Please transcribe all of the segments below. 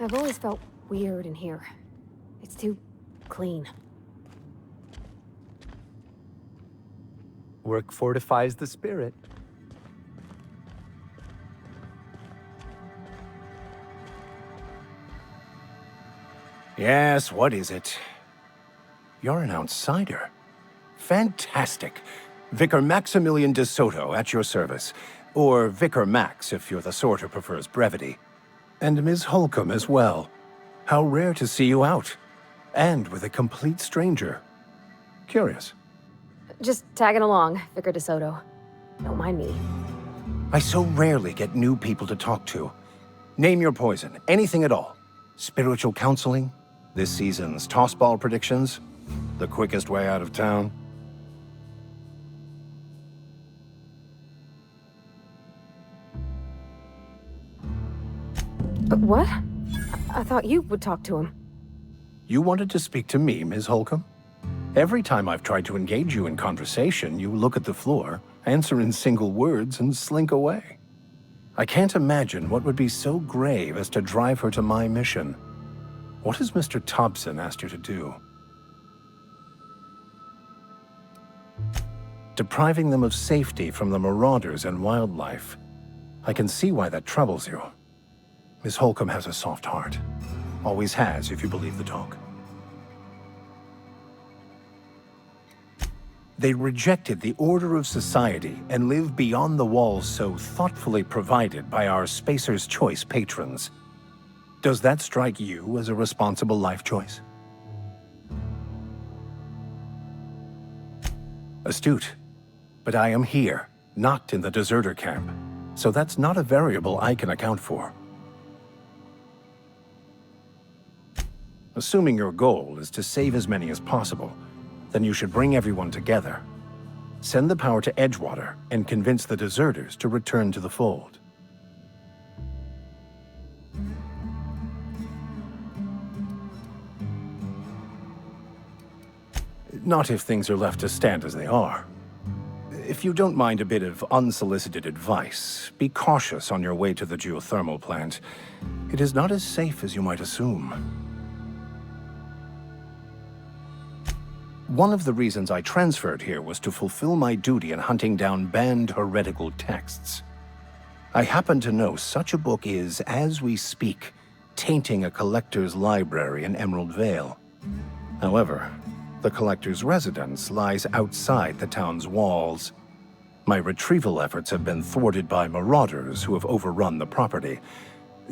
I've always felt weird in here. It's too clean. Work fortifies the spirit. Yes, what is it? You're an outsider. Fantastic. Vicar Maximilian de Soto at your service. Or Vicar Max if you're the sort who prefers brevity. And Ms. Holcomb as well. How rare to see you out. And with a complete stranger. Curious. Just tagging along, Vicar DeSoto. Don't mind me. I so rarely get new people to talk to. Name your poison, anything at all. Spiritual counseling, this season's tossball predictions, the quickest way out of town. What? I thought you would talk to him. You wanted to speak to me, Ms. Holcomb? Every time I've tried to engage you in conversation, you look at the floor, answer in single words, and slink away. I can't imagine what would be so grave as to drive her to my mission. What has Mr. Thompson asked you to do? Depriving them of safety from the marauders and wildlife. I can see why that troubles you. Miss Holcomb has a soft heart. Always has, if you believe the talk. They rejected the order of society and live beyond the walls so thoughtfully provided by our Spacer's Choice patrons. Does that strike you as a responsible life choice? Astute. But I am here, not in the deserter camp, so that's not a variable I can account for. Assuming your goal is to save as many as possible, then you should bring everyone together. Send the power to Edgewater and convince the deserters to return to the fold. Not if things are left to stand as they are. If you don't mind a bit of unsolicited advice, be cautious on your way to the geothermal plant. It is not as safe as you might assume. One of the reasons I transferred here was to fulfill my duty in hunting down banned heretical texts. I happen to know such a book is, as we speak, tainting a collector's library in Emerald Vale. However, the collector's residence lies outside the town's walls. My retrieval efforts have been thwarted by marauders who have overrun the property.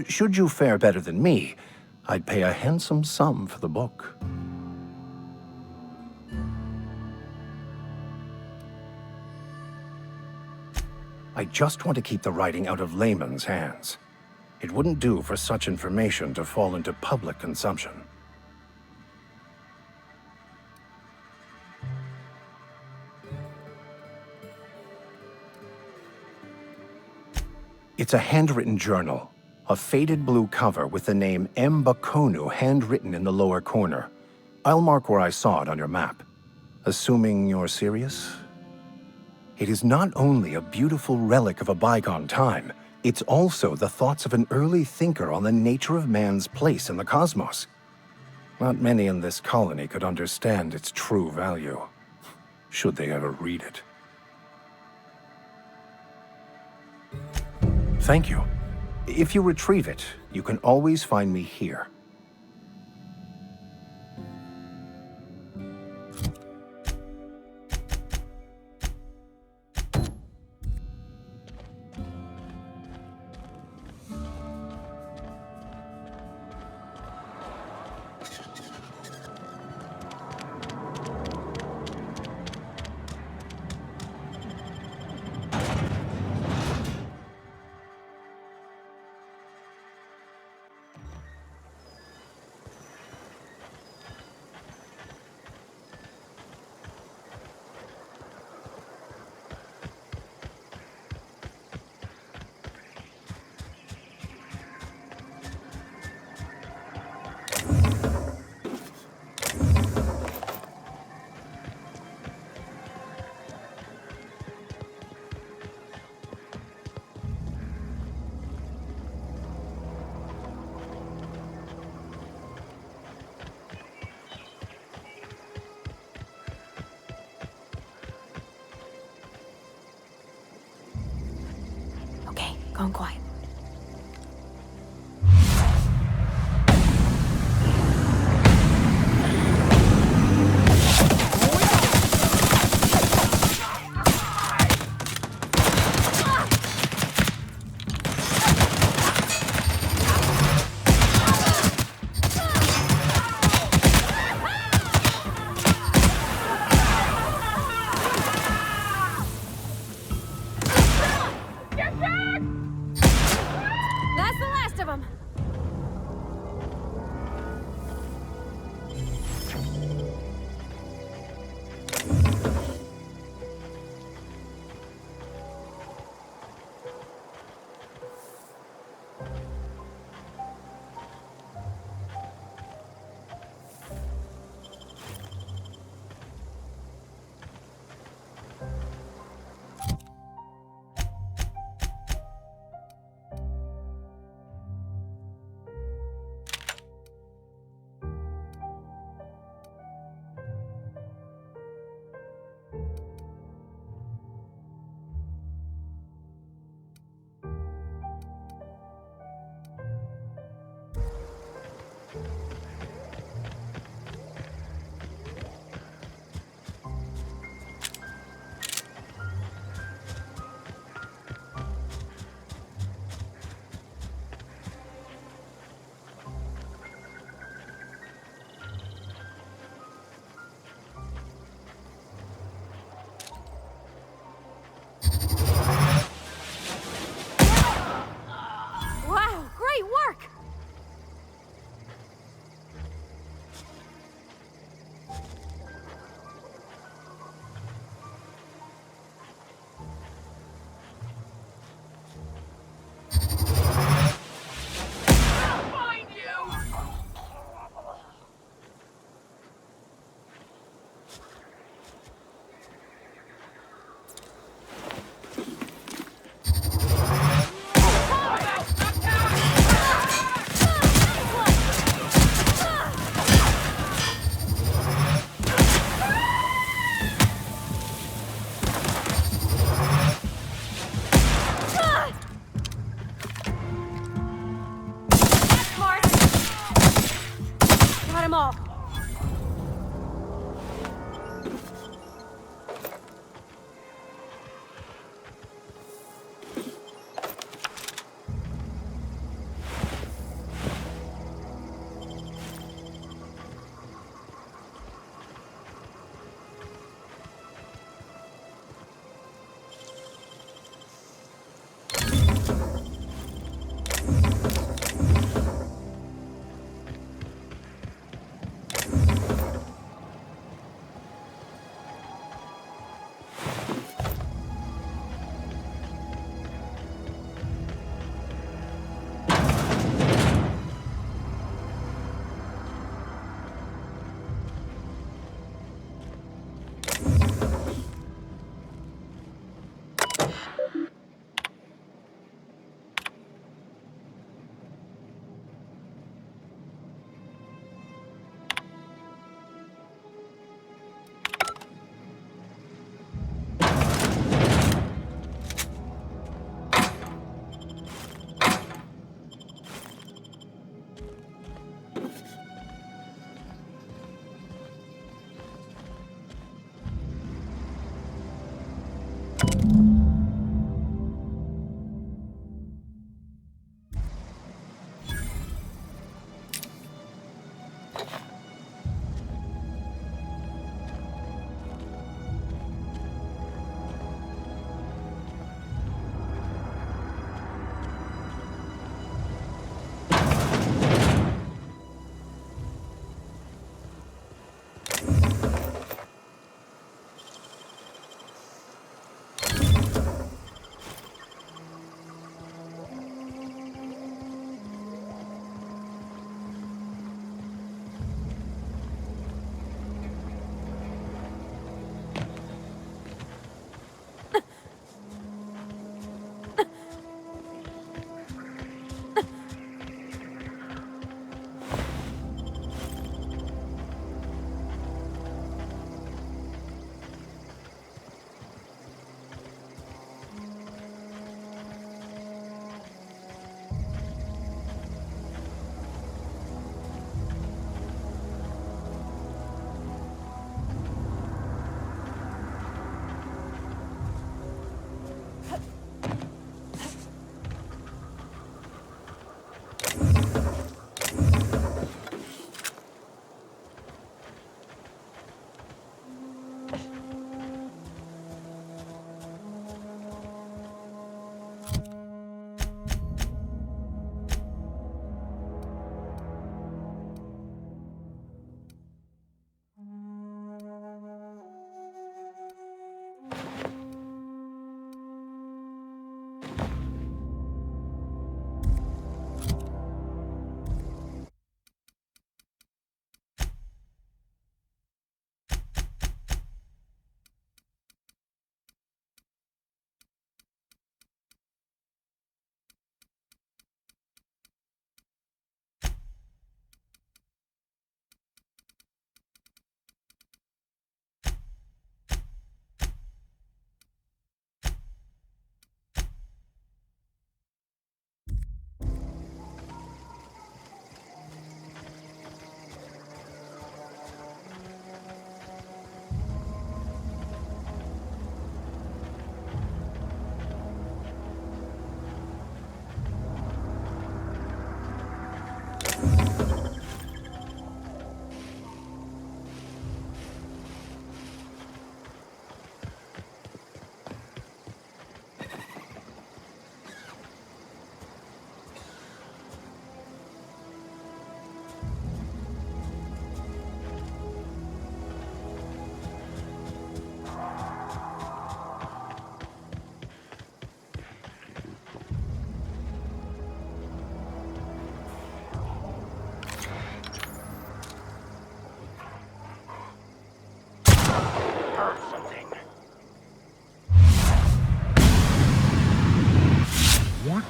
Should you fare better than me, I'd pay a handsome sum for the book. I just want to keep the writing out of layman's hands. It wouldn't do for such information to fall into public consumption. It's a handwritten journal, a faded blue cover with the name M. Bakonu handwritten in the lower corner. I'll mark where I saw it on your map. Assuming you're serious? It is not only a beautiful relic of a bygone time, it's also the thoughts of an early thinker on the nature of man's place in the cosmos. Not many in this colony could understand its true value, should they ever read it. Thank you. If you retrieve it, you can always find me here. Okay, gone quiet.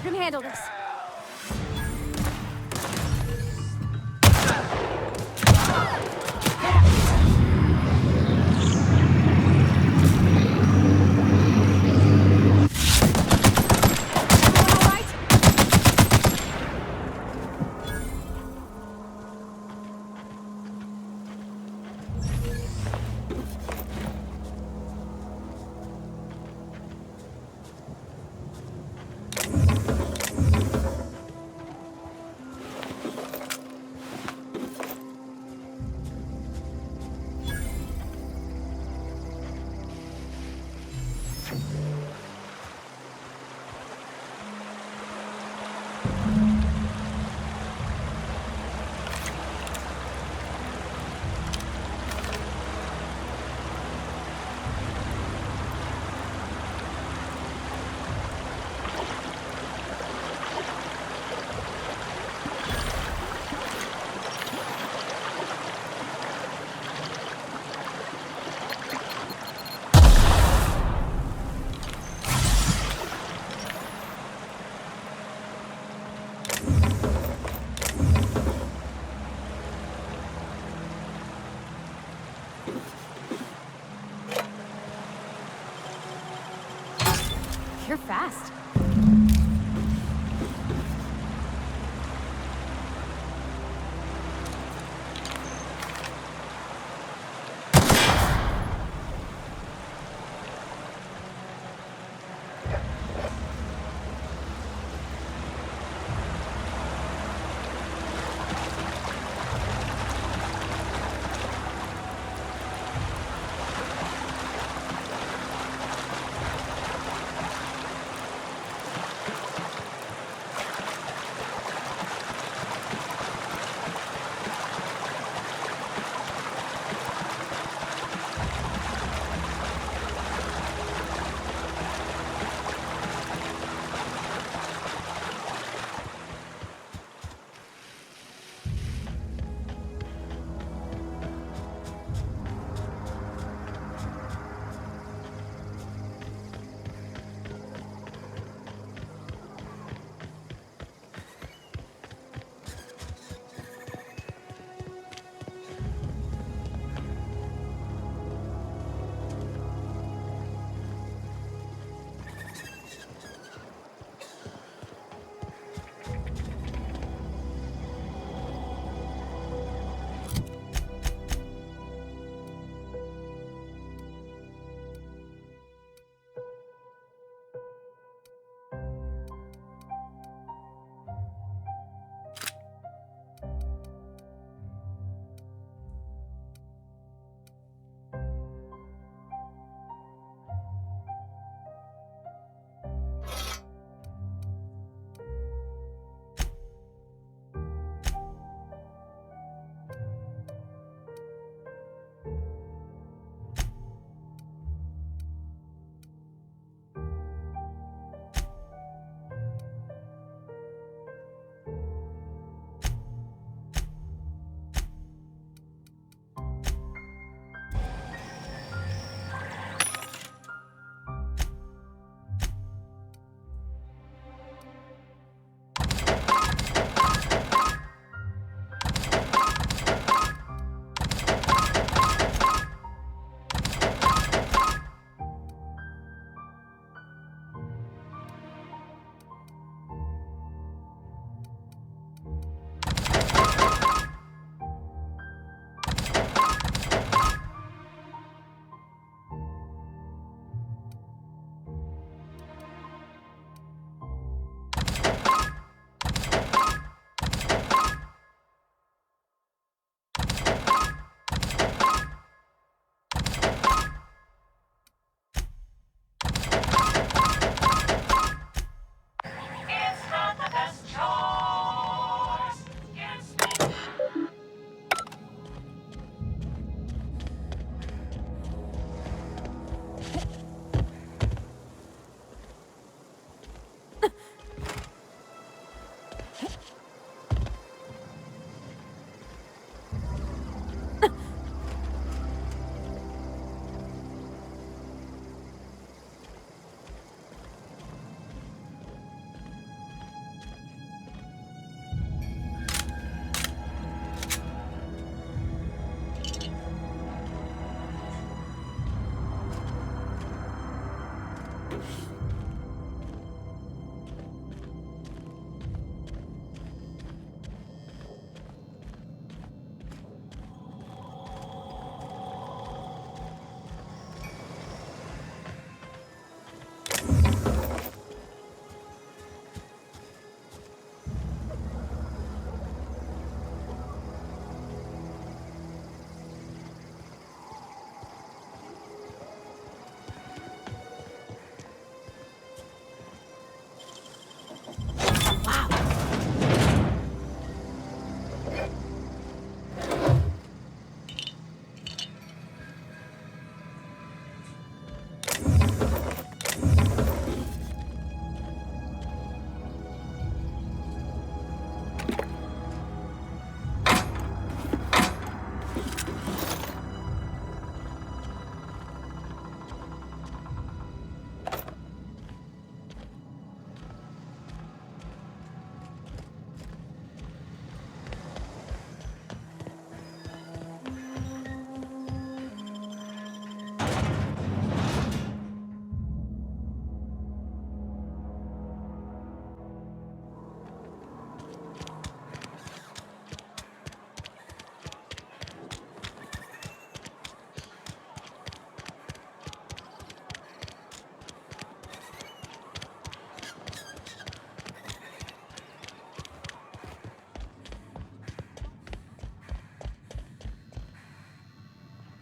Can handle this. Everyone all right? You're fast.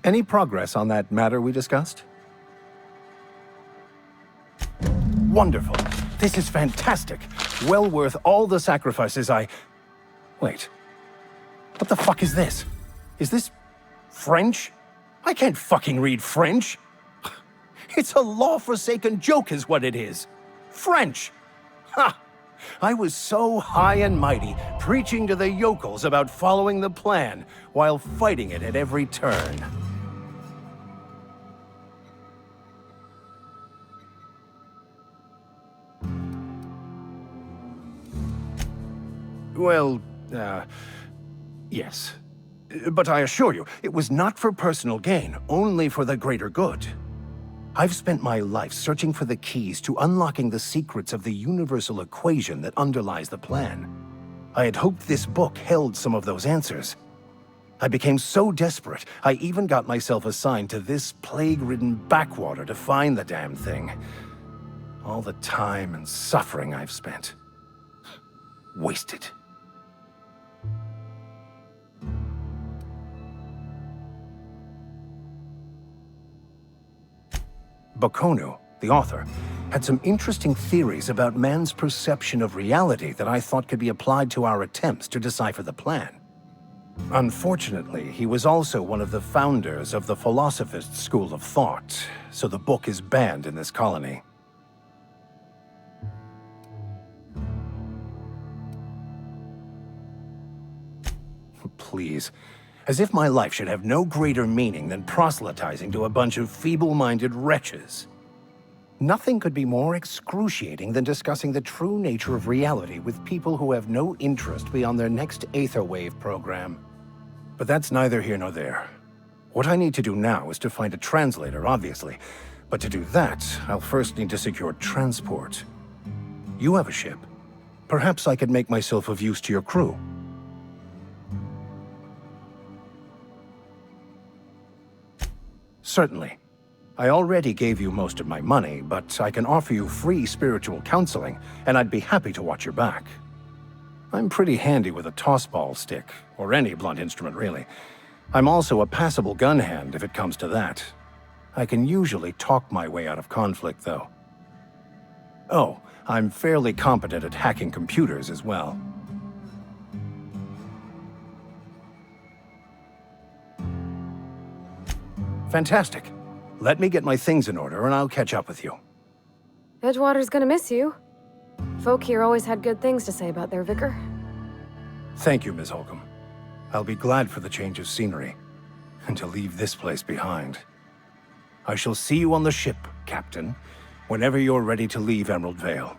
Any progress on that matter we discussed? Wonderful. This is fantastic. Well worth all the sacrifices Wait. What the fuck is this? Is this French? I can't fucking read French. It's a law-forsaken joke is what it is. French. Ha! I was so high and mighty, preaching to the yokels about following the plan, while fighting it at every turn. Well, yes. But I assure you, it was not for personal gain, only for the greater good. I've spent my life searching for the keys to unlocking the secrets of the universal equation that underlies the plan. I had hoped this book held some of those answers. I became so desperate, I even got myself assigned to this plague-ridden backwater to find the damn thing. All the time and suffering I've spent. Wasted. Baconu, the author, had some interesting theories about man's perception of reality that I thought could be applied to our attempts to decipher the plan. Unfortunately, he was also one of the founders of the Philosophist school of thought, so the book is banned in this colony. Please. As if my life should have no greater meaning than proselytizing to a bunch of feeble-minded wretches. Nothing could be more excruciating than discussing the true nature of reality with people who have no interest beyond their next Aetherwave program. But that's neither here nor there. What I need to do now is to find a translator, obviously. But to do that, I'll first need to secure transport. You have a ship. Perhaps I could make myself of use to your crew. Certainly. I already gave you most of my money, but I can offer you free spiritual counseling, and I'd be happy to watch your back. I'm pretty handy with a tossball stick, or any blunt instrument really. I'm also a passable gun hand if it comes to that. I can usually talk my way out of conflict, though. Oh, I'm fairly competent at hacking computers as well. Fantastic. Let me get my things in order and I'll catch up with you. Edgewater's gonna miss you. Folk here always had good things to say about their vicar. Thank you, Ms. Holcomb. I'll be glad for the change of scenery, and to leave this place behind. I shall see you on the ship, Captain, whenever you're ready to leave Emerald Vale.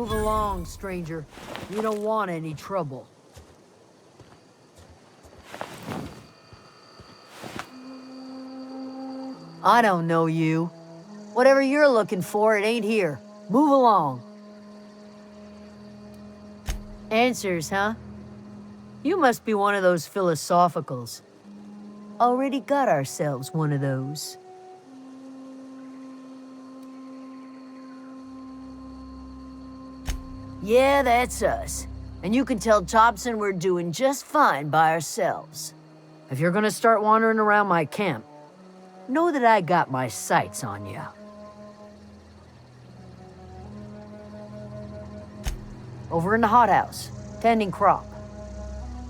Move along, stranger. You don't want any trouble. I don't know you. Whatever you're looking for, it ain't here. Move along. Answers, huh? You must be one of those philosophicals. Already got ourselves one of those. Yeah, that's us. And you can tell Thompson we're doing just fine by ourselves. If you're gonna start wandering around my camp, know that I got my sights on you. Over in the hothouse, tending crop.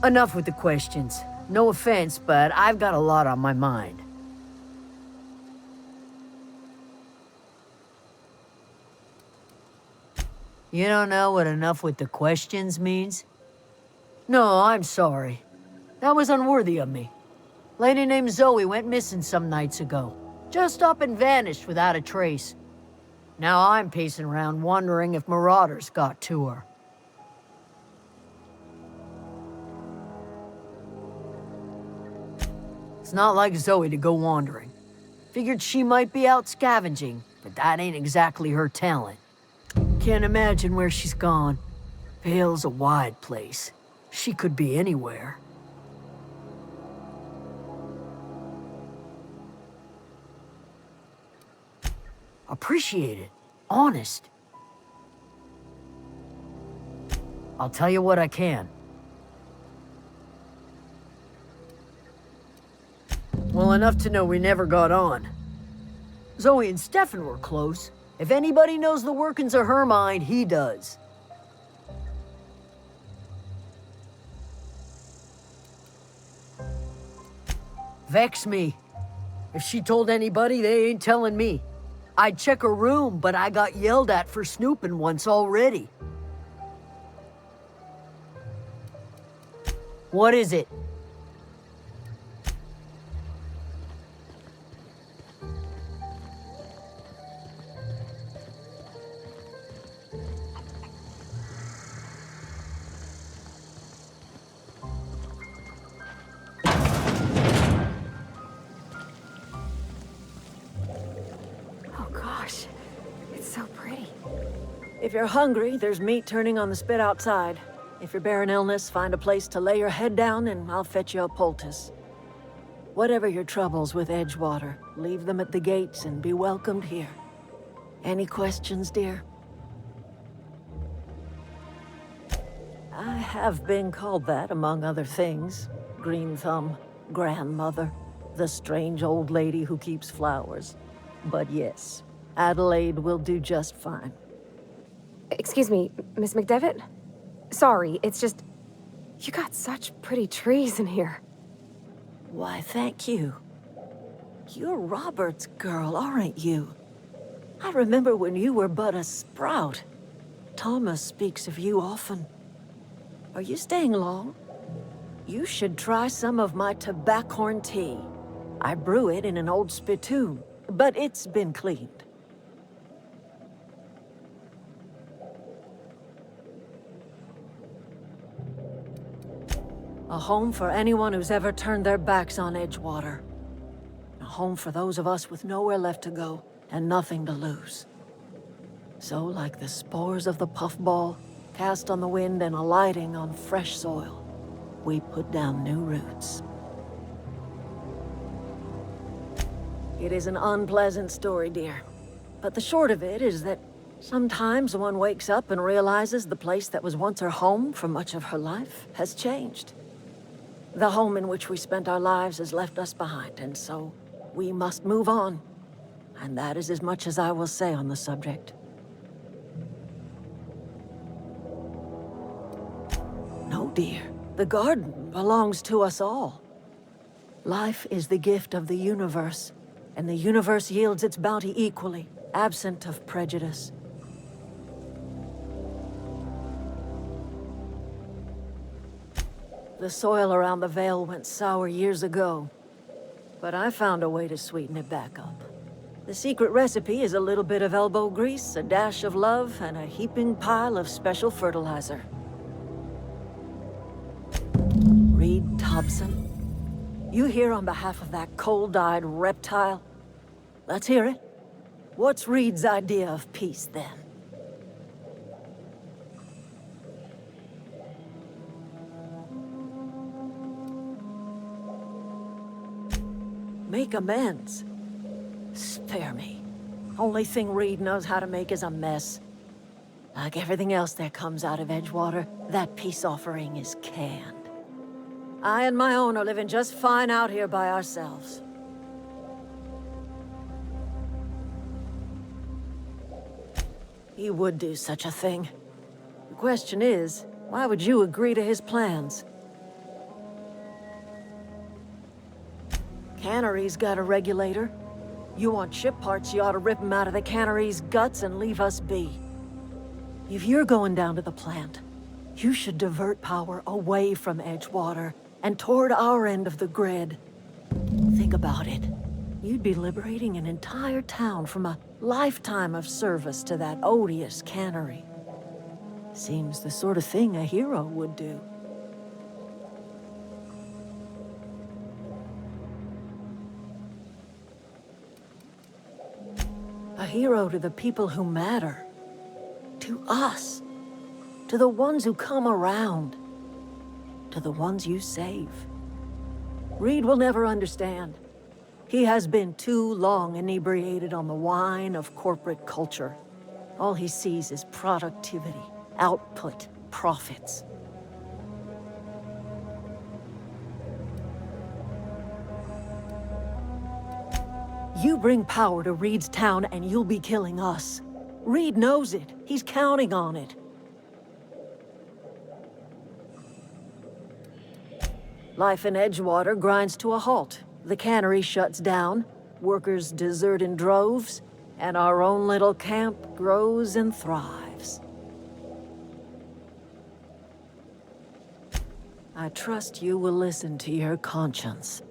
Enough with the questions. No offense, but I've got a lot on my mind. You don't know what enough with the questions means? No, I'm sorry. That was unworthy of me. Lady named Zoe went missing some nights ago. Just up and vanished without a trace. Now I'm pacing around wondering if marauders got to her. It's not like Zoe to go wandering. Figured she might be out scavenging, but that ain't exactly her talent. Can't imagine where she's gone. Vale's a wide place. She could be anywhere. Appreciate it. Honest. I'll tell you what I can. Well, enough to know we never got on. Zoe and Stefan were close. If anybody knows the workings of her mind, he does. Vex me. If she told anybody, they ain't telling me. I'd check her room, but I got yelled at for snooping once already. What is it? Oh gosh, it's so pretty. If you're hungry, there's meat turning on the spit outside. If you're bearing illness, find a place to lay your head down and I'll fetch you a poultice. Whatever your troubles with Edgewater, leave them at the gates and be welcomed here. Any questions, dear? I have been called that, among other things. Green Thumb, grandmother, the strange old lady who keeps flowers. But yes, Adelaide will do just fine. Excuse me, Miss McDevitt? Sorry, it's just... You got such pretty trees in here. Why, thank you. You're Robert's girl, aren't you? I remember when you were but a sprout. Thomas speaks of you often. Are you staying long? You should try some of my tobaccorn tea. I brew it in an old spittoon, but it's been cleaned. A home for anyone who's ever turned their backs on Edgewater. A home for those of us with nowhere left to go and nothing to lose. So, like the spores of the puffball, cast on the wind and alighting on fresh soil, we put down new roots. It is an unpleasant story, dear. But the short of it is that sometimes one wakes up and realizes the place that was once her home for much of her life has changed. The home in which we spent our lives has left us behind, and so we must move on. And that is as much as I will say on the subject. No, dear. The garden belongs to us all. Life is the gift of the universe, and the universe yields its bounty equally, absent of prejudice. The soil around the Vale went sour years ago, but I found a way to sweeten it back up. The secret recipe is a little bit of elbow grease, a dash of love, and a heaping pile of special fertilizer. Reed Thompson, you here on behalf of that cold-eyed reptile? Let's hear it. What's Reed's idea of peace, then? Make amends. Spare me. Only thing Reed knows how to make is a mess. Like everything else that comes out of Edgewater, that peace offering is canned. I and my own are living just fine out here by ourselves. He would do such a thing. The question is, why would you agree to his plans? Cannery's got a regulator. You want ship parts, you ought to rip him out of the cannery's guts and leave us be. If you're going down to the plant, you should divert power away from Edgewater and toward our end of the grid. Think about it. You'd be liberating an entire town from a lifetime of service to that odious cannery. Seems the sort of thing a hero would do. A hero to the people who matter. To us. To the ones who come around. To the ones you save. Reed will never understand. He has been too long inebriated on the wine of corporate culture. All he sees is productivity, output, profits. You bring power to Reed's town and you'll be killing us. Reed knows it. He's counting on it. Life in Edgewater grinds to a halt. The cannery shuts down, workers desert in droves, and our own little camp grows and thrives. I trust you will listen to your conscience.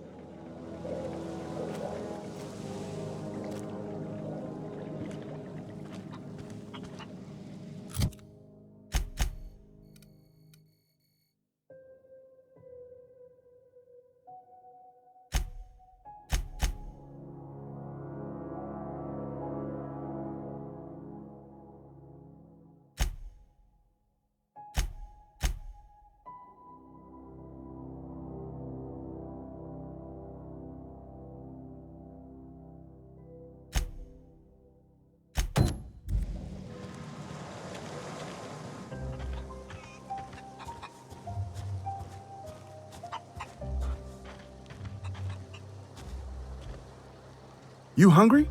You hungry?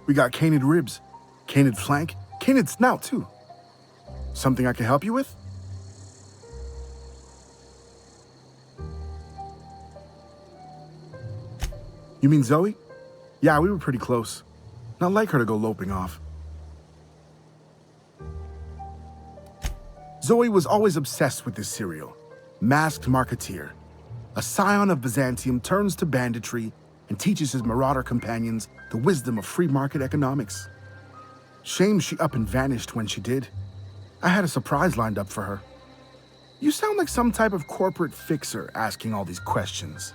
We got canid ribs, canid flank, canid snout too. Something I can help you with? You mean Zoe? Yeah, we were pretty close. Not like her to go loping off. Zoe was always obsessed with this cereal. Masked Marketeer. A scion of Byzantium turns to banditry and teaches his marauder companions the wisdom of free market economics. Shame she up and vanished when she did. I had a surprise lined up for her. You sound like some type of corporate fixer asking all these questions.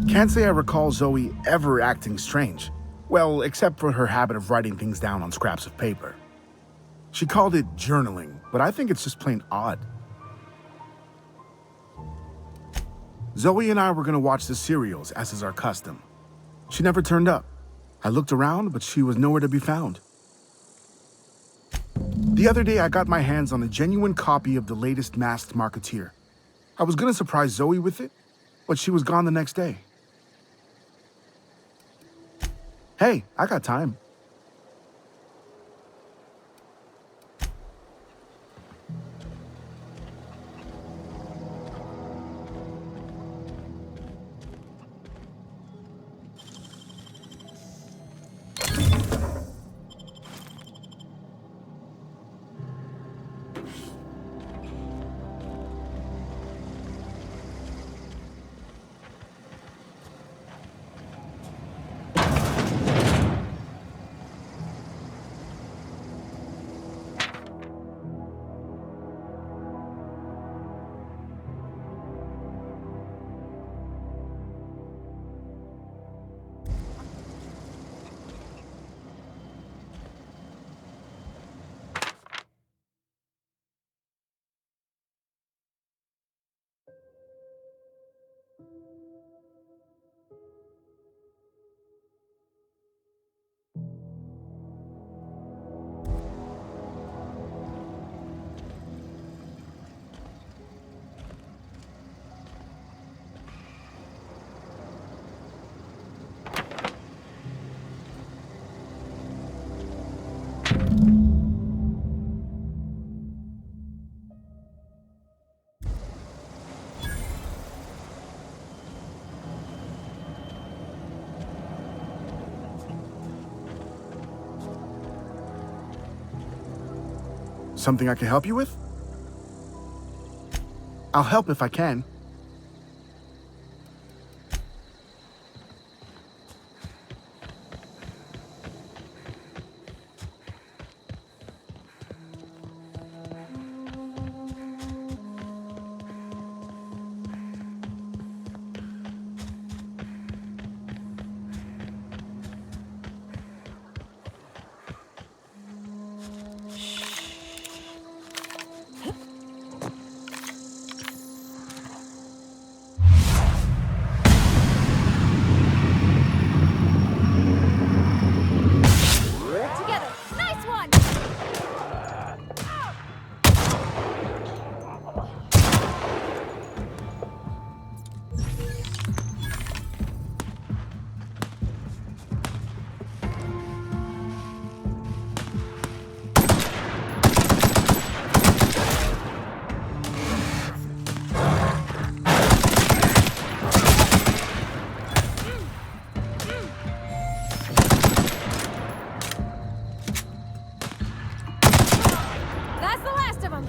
Can't say I recall Zoe ever acting strange. Well, except for her habit of writing things down on scraps of paper. She called it journaling, but I think it's just plain odd. Zoe and I were gonna watch the serials, as is our custom. She never turned up. I looked around, but she was nowhere to be found. The other day, I got my hands on a genuine copy of the latest Masked Marketeer. I was gonna surprise Zoe with it, but she was gone the next day. Hey, I got time. Something I can help you with? I'll help if I can. Together. Nice one! That's the last of them.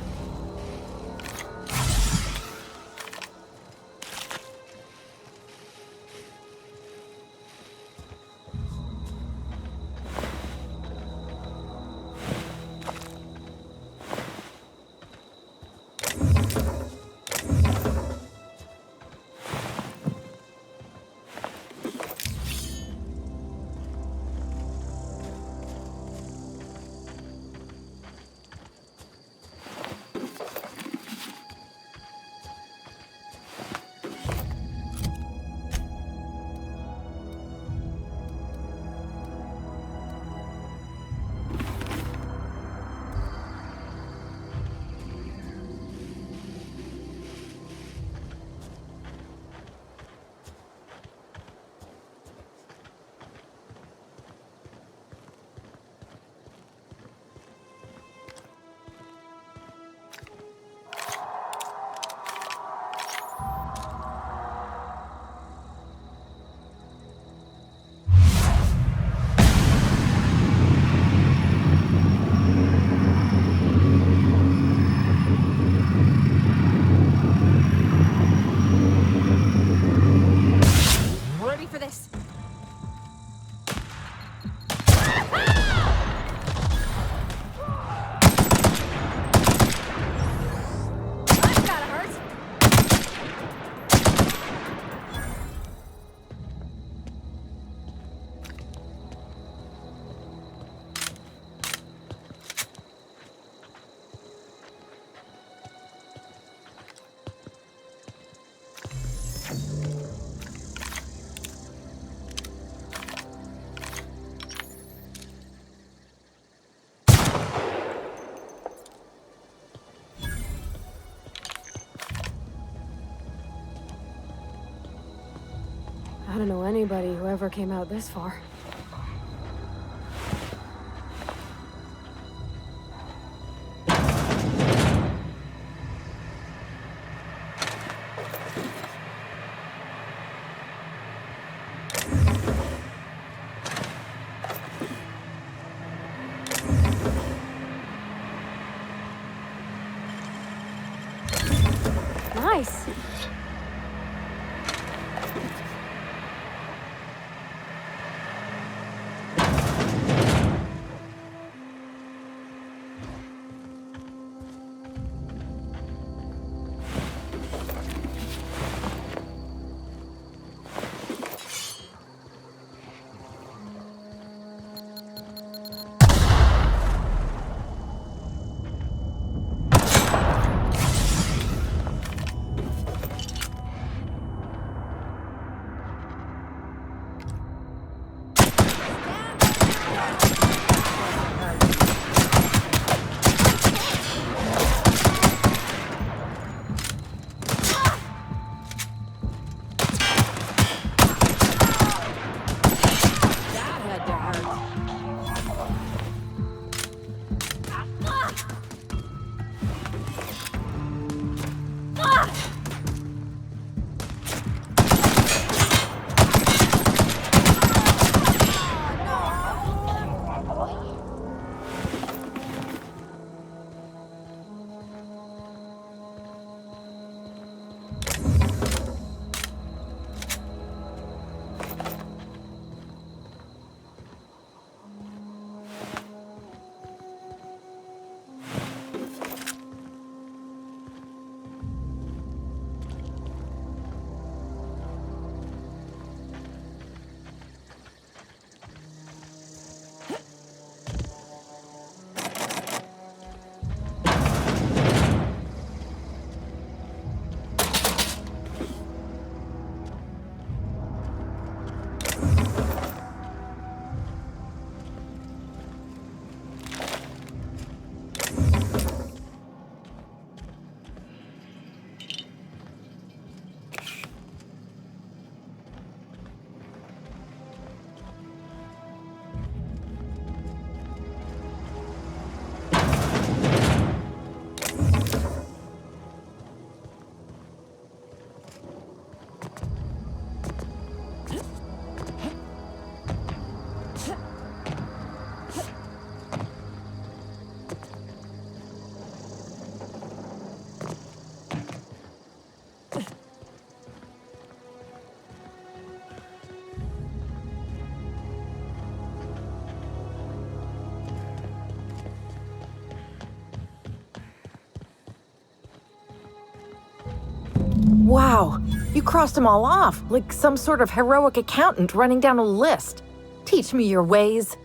Ready for this? That gotta hurt. I don't know anybody who ever came out this far. Nice. Wow, you crossed them all off, like some sort of heroic accountant running down a list. Teach me your ways.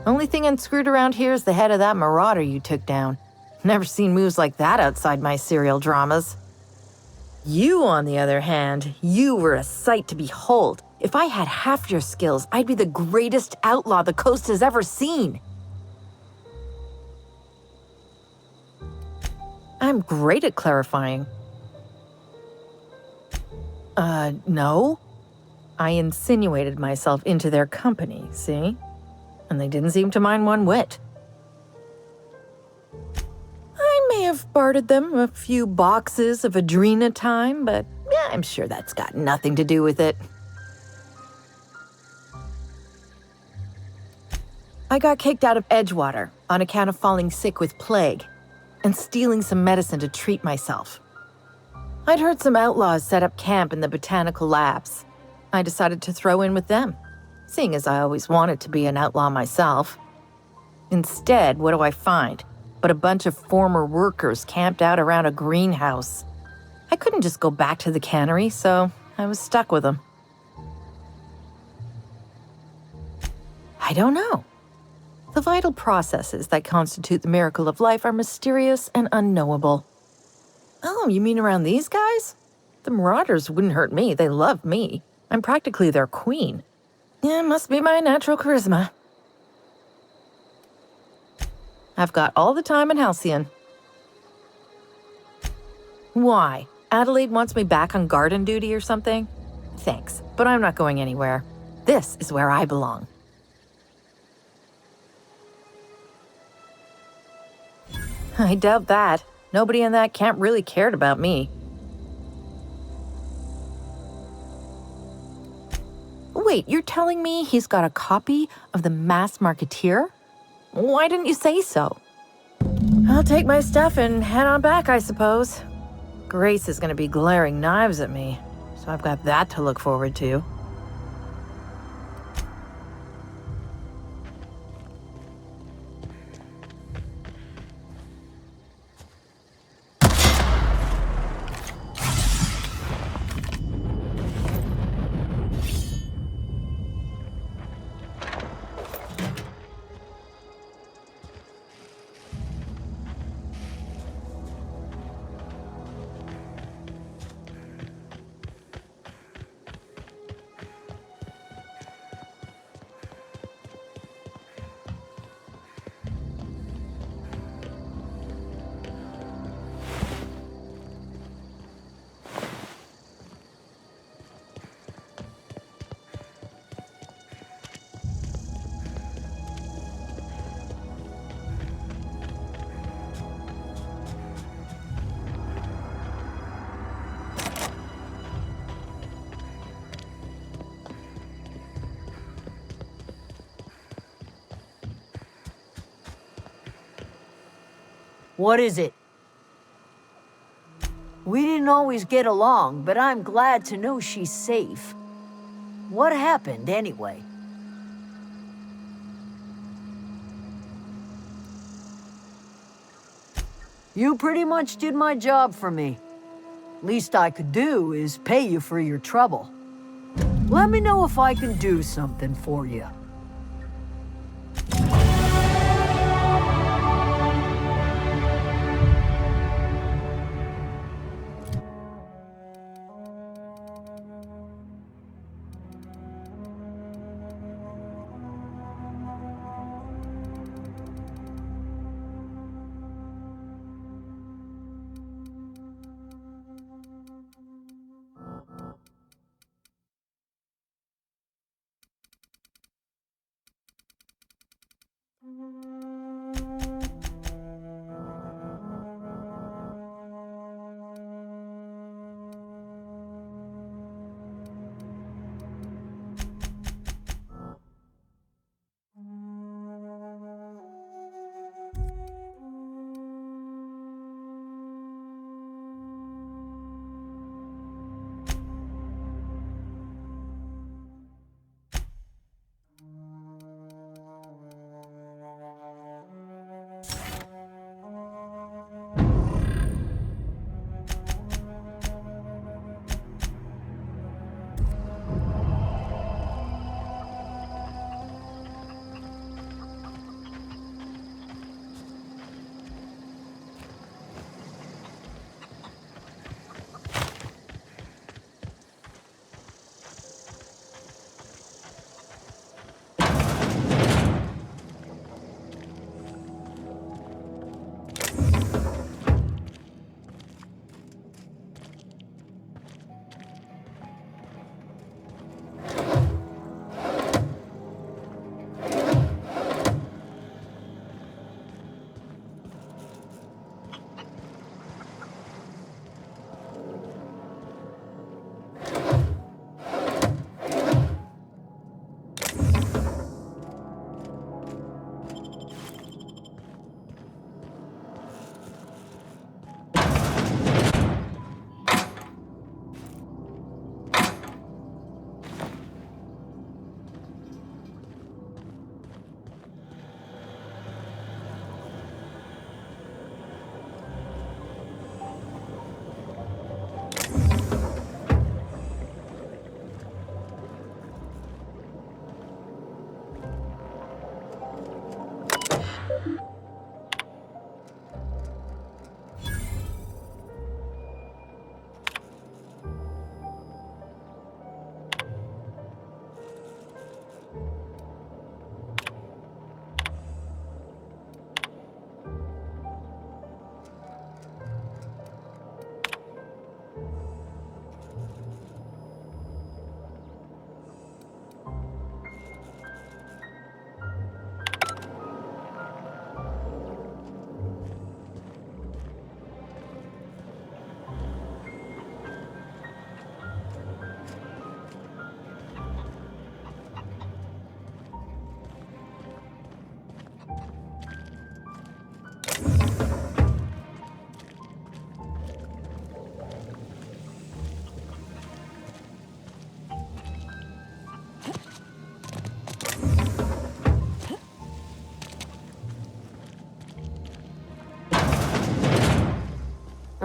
Only thing unscrewed around here is the head of that marauder you took down. Never seen moves like that outside my serial dramas. You, on the other hand, you were a sight to behold. If I had half your skills, I'd be the greatest outlaw the coast has ever seen. I'm great at clarifying. No. I insinuated myself into their company, see? And they didn't seem to mind one whit. I may have bartered them a few boxes of Adrena time, but yeah, I'm sure that's got nothing to do with it. I got kicked out of Edgewater on account of falling sick with plague and stealing some medicine to treat myself. I'd heard some outlaws set up camp in the botanical labs. I decided to throw in with them, seeing as I always wanted to be an outlaw myself. Instead, what do I find but a bunch of former workers camped out around a greenhouse? I couldn't just go back to the cannery, so I was stuck with them. I don't know. The vital processes that constitute the miracle of life are mysterious and unknowable. Oh, you mean around these guys? The Marauders wouldn't hurt me. They love me. I'm practically their queen. Yeah, must be my natural charisma. I've got all the time in Halcyon. Why? Adelaide wants me back on garden duty or something? Thanks, but I'm not going anywhere. This is where I belong. I doubt that. Nobody in that camp really cared about me. Wait, you're telling me he's got a copy of the Mass Marketeer? Why didn't you say so? I'll take my stuff and head on back, I suppose. Grace is going to be glaring knives at me, so I've got that to look forward to. What is it? We didn't always get along, but I'm glad to know she's safe. What happened, anyway? You pretty much did my job for me. Least I could do is pay you for your trouble. Let me know if I can do something for you.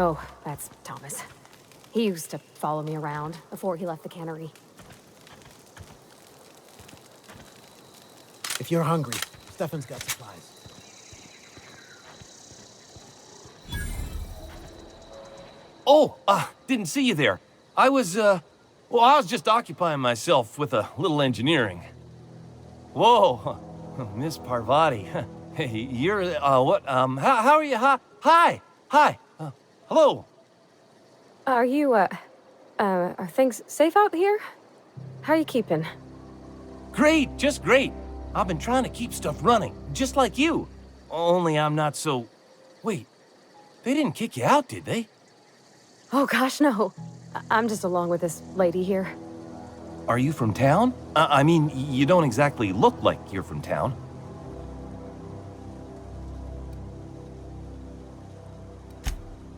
Oh, that's Thomas. He used to follow me around before he left the cannery. If you're hungry, Stefan's got supplies. Oh, didn't see you there. I was just occupying myself with a little engineering. Whoa, Miss Parvati. Hey, you're, what, how are you? Hi, hello. Are you, are things safe out here? How are you keeping? Great, just great. I've been trying to keep stuff running, just like you. Only I'm not so... Wait, they didn't kick you out, did they? Oh gosh, no. I'm just along with this lady here. Are you from town? I mean, you don't exactly look like you're from town.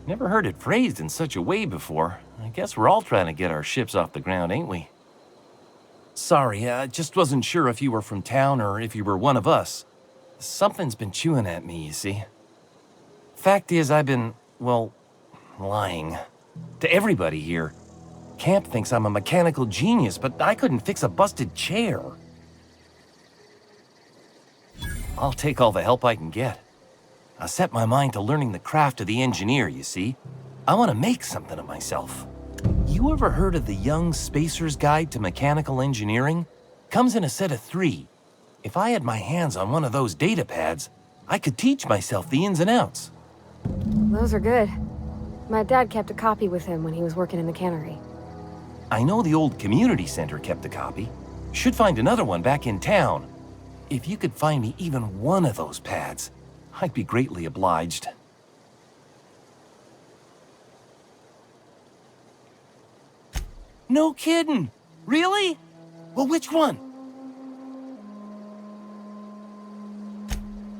Never heard it phrased in such a way before. I guess we're all trying to get our ships off the ground, ain't we? Sorry, I just wasn't sure if you were from town or if you were one of us. Something's been chewing at me, you see. Fact is, I've been, well, lying. To everybody here. Camp thinks I'm a mechanical genius, but I couldn't fix a busted chair. I'll take all the help I can get. I set my mind to learning the craft of the engineer, you see. I want to make something of myself. You ever heard of the Young Spacer's Guide to Mechanical Engineering? Comes in a set of 3. If I had my hands on one of those data pads, I could teach myself the ins and outs. Those are good. My dad kept a copy with him when he was working in the cannery. I know the old community center kept a copy. Should find another one back in town. If you could find me even one of those pads, I'd be greatly obliged. No kidding! Really? Well, which one?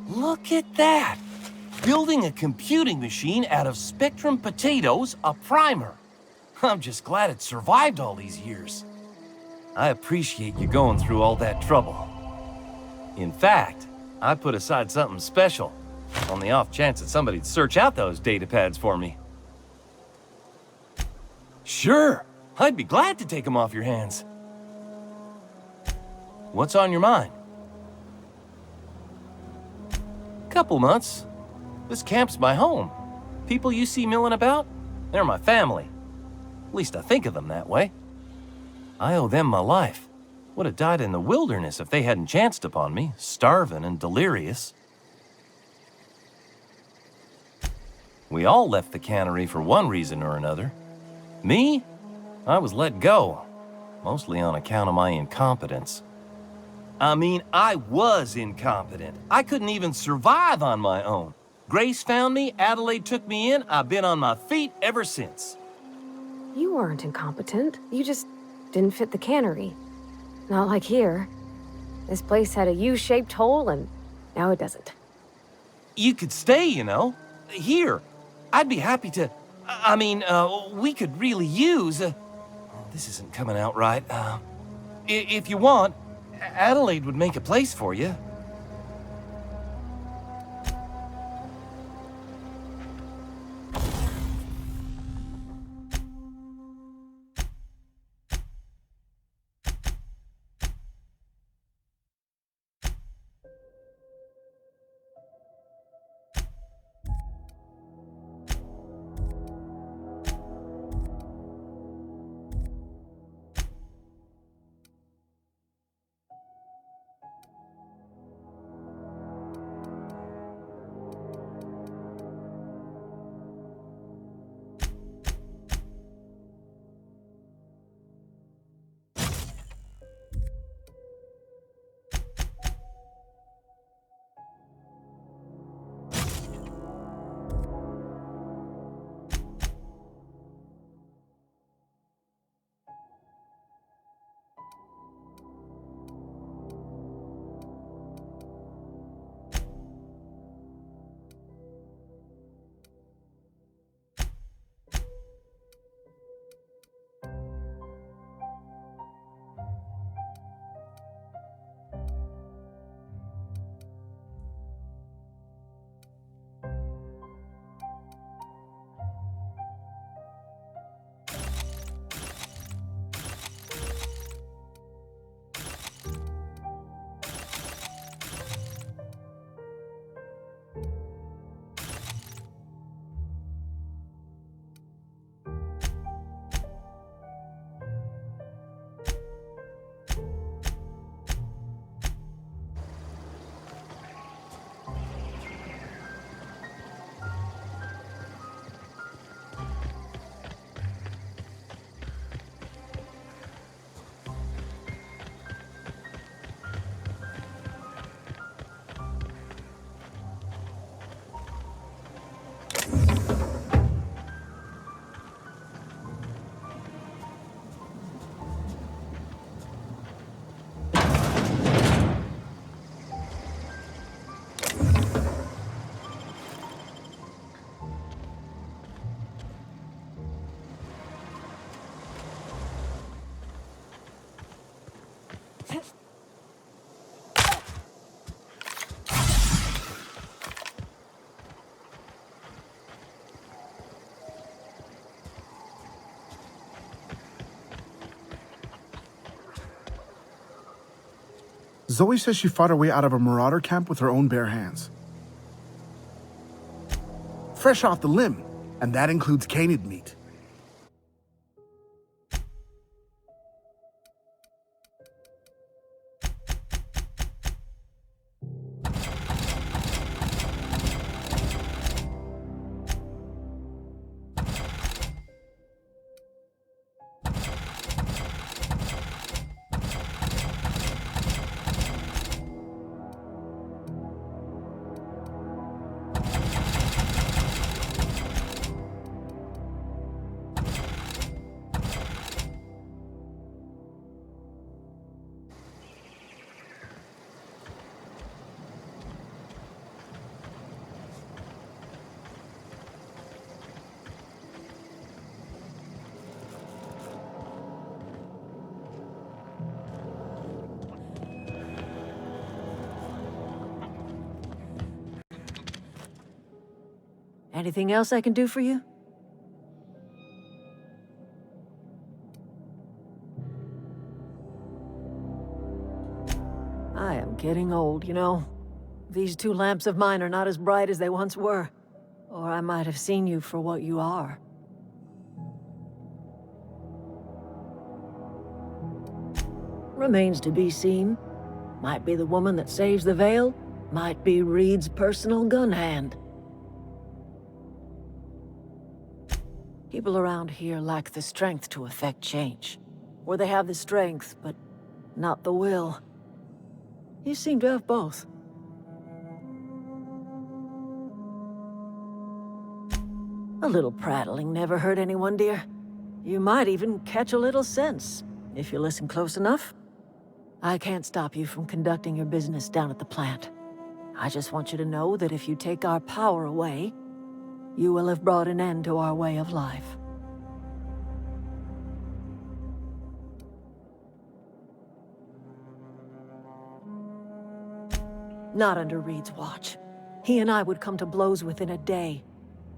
Look at that! Building a computing machine out of Spectrum potatoes, a primer. I'm just glad it survived all these years. I appreciate you going through all that trouble. In fact, I put aside something special, on the off chance that somebody'd search out those data pads for me. Sure, I'd be glad to take them off your hands. What's on your mind? Couple months. This camp's my home. People you see milling about, they're my family. At least I think of them that way. I owe them my life. Would have died in the wilderness if they hadn't chanced upon me, starving and delirious. We all left the cannery for one reason or another. Me? I was let go, mostly on account of my incompetence. I mean, I was incompetent. I couldn't even survive on my own. Grace found me, Adelaide took me in, I've been on my feet ever since. You weren't incompetent. You just didn't fit the cannery. Not like here. This place had a U-shaped hole, and now it doesn't. You could stay, you know. Here. I'd be happy to... I mean, we could really use... oh, this isn't coming out right. If you want, Adelaide would make a place for you. Zoe says she fought her way out of a marauder camp with her own bare hands. Fresh off the limb, and that includes canid meat. Anything else I can do for you? I am getting old, you know. These two lamps of mine are not as bright as they once were. Or I might have seen you for what you are. Remains to be seen. Might be the woman that saves the veil. Might be Reed's personal gun hand. People around here lack the strength to effect change. Or they have the strength, but not the will. You seem to have both. A little prattling never hurt anyone, dear. You might even catch a little sense, if you listen close enough. I can't stop you from conducting your business down at the plant. I just want you to know that if you take our power away, you will have brought an end to our way of life. Not under Reed's watch. He and I would come to blows within a day,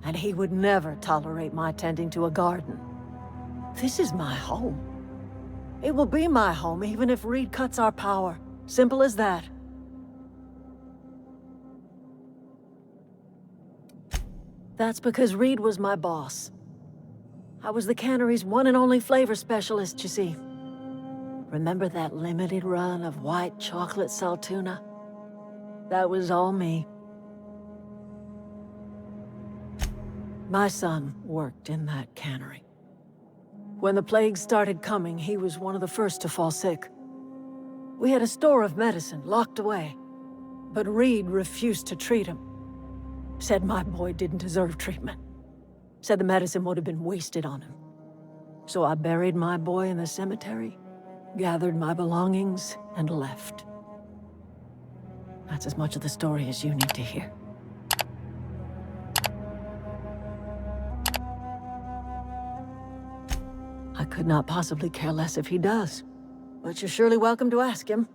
and he would never tolerate my tending to a garden. This is my home. It will be my home even if Reed cuts our power. Simple as that. That's because Reed was my boss. I was the cannery's one and only flavor specialist, you see. Remember that limited run of white chocolate saltuna? That was all me. My son worked in that cannery. When the plague started coming, he was one of the first to fall sick. We had a store of medicine locked away, but Reed refused to treat him. Said my boy didn't deserve treatment. Said the medicine would have been wasted on him. So I buried my boy in the cemetery, gathered my belongings, and left. That's as much of the story as you need to hear. I could not possibly care less if he does, but you're surely welcome to ask him.